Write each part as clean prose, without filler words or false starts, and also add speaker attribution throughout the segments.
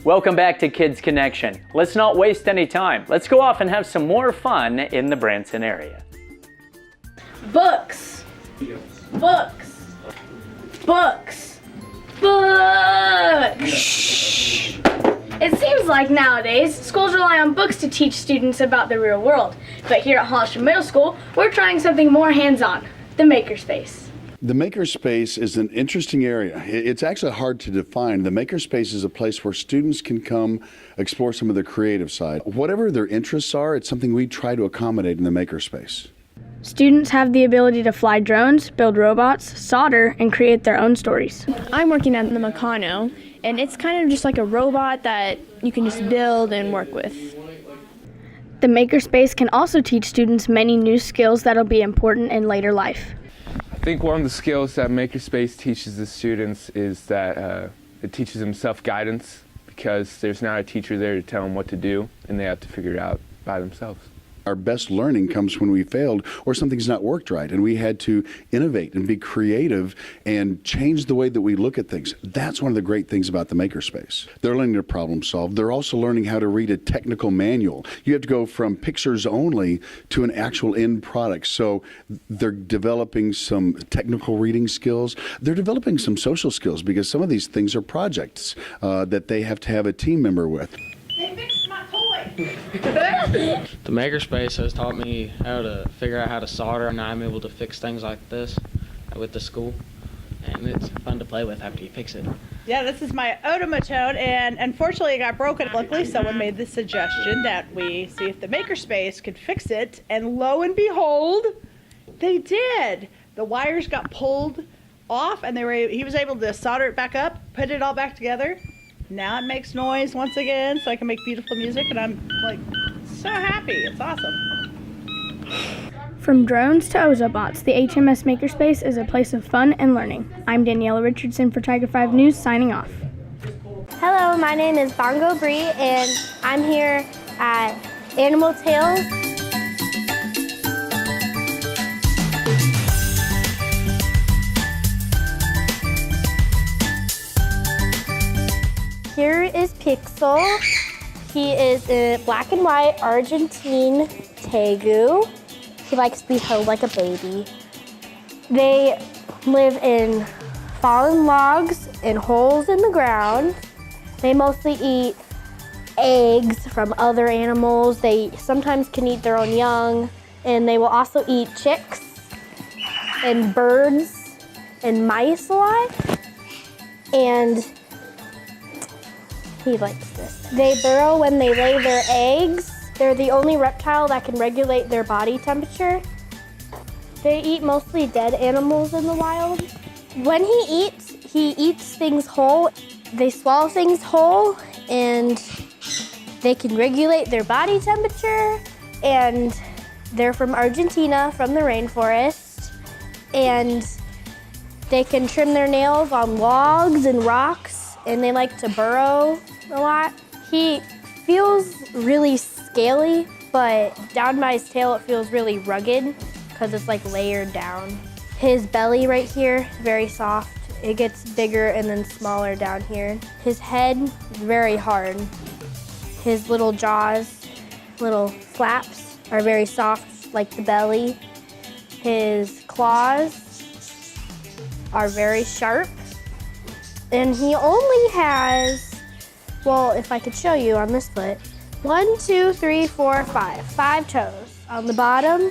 Speaker 1: Welcome back to Kids Connection. Let's not waste any time. Let's go off and have some more fun in the Branson area.
Speaker 2: Books. Books. Books. Books. It seems like nowadays, schools rely on books to teach students about the real world. But here at Hollister Middle School, we're trying something more hands-on, the makerspace.
Speaker 3: The makerspace is an interesting area. It's actually hard to define. The makerspace is a place where students can come explore some of their creative side. Whatever their interests are, it's something we try to accommodate in the makerspace.
Speaker 2: Students have the ability to fly drones, build robots, solder, and create their own stories.
Speaker 4: I'm working at the Meccano, and it's kind of just like a robot that you can just build and work with.
Speaker 2: The makerspace can also teach students many new skills that'll be important in later life.
Speaker 5: I think one of the skills that Makerspace teaches the students is that it teaches them self-guidance, because there's not a teacher there to tell them what to do, and they have to figure it out by themselves.
Speaker 3: Our best learning comes when we failed or something's not worked right, and we had to innovate and be creative and change the way that we look at things. That's one of the great things about the makerspace. They're learning to problem solve. They're also learning how to read a technical manual. You have to go from pictures only to an actual end product. So they're developing some technical reading skills. They're developing some social skills, because some of these things are projects that they have to have a team member with.
Speaker 6: They fixed my toy.
Speaker 7: The makerspace has taught me how to figure out how to solder, and I'm able to fix things like this with the school, and it's fun to play with after you fix it.
Speaker 6: Yeah, this is my automaton, and unfortunately it got broken. Luckily, someone made the suggestion that we see if the makerspace could fix it, and lo and behold, they did. The wires got pulled off, and he was able to solder it back up, put it all back together. Now it makes noise once again, so I can make beautiful music, and I'm like so happy. It's awesome.
Speaker 2: From drones to Ozobots, the HMS Makerspace is a place of fun and learning. I'm Daniela Richardson for Tiger 5 News, signing off.
Speaker 8: Hello, my name is Bongo Bree, and I'm here at Animal Tales. Here is Pixel. He is a black and white Argentine tegu. He likes to be held like a baby. They live in fallen logs and holes in the ground. They mostly eat eggs from other animals. They sometimes can eat their own young, and they will also eat chicks and birds and mice a lot. And he likes this. They burrow when they lay their eggs. They're the only reptile that can regulate their body temperature. They eat mostly dead animals in the wild. When he eats things whole. They swallow things whole, and they can regulate their body temperature. And they're from Argentina, from the rainforest. And they can trim their nails on logs and rocks, and they like to burrow a lot. He feels really scaly, but down by his tail it feels really rugged because it's like layered down. His belly right here, very soft. It gets bigger and then smaller down here. His head is very hard. His little jaws, little flaps, are very soft like the belly. His claws are very sharp. And he only has, well, if I could show you on this foot, 1, 2, 3, 4, 5. 5 toes on the bottom,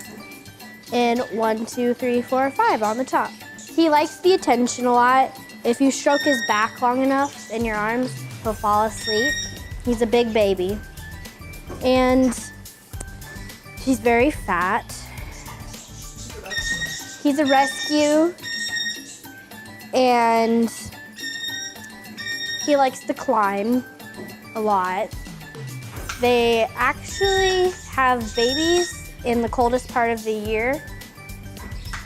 Speaker 8: and 1, 2, 3, 4, 5 on the top. He likes the attention a lot. If you stroke his back long enough in your arms, he'll fall asleep. He's a big baby. And he's very fat. He's a rescue. And he likes to climb a lot. They actually have babies in the coldest part of the year,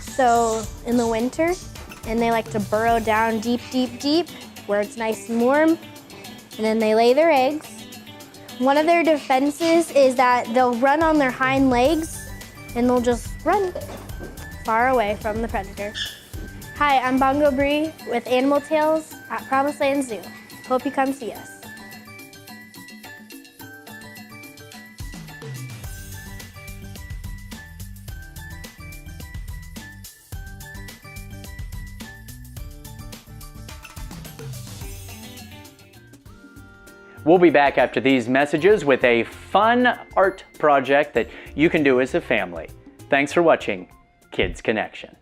Speaker 8: so in the winter, and they like to burrow down deep, deep, deep where it's nice and warm, and then they lay their eggs. One of their defenses is that they'll run on their hind legs, and they'll just run far away from the predator. Hi, I'm Bongo Bree with Animal Tales at Promised Land Zoo. Hope you come see us.
Speaker 1: We'll be back after these messages with a fun art project that you can do as a family. Thanks for watching Kids Connection.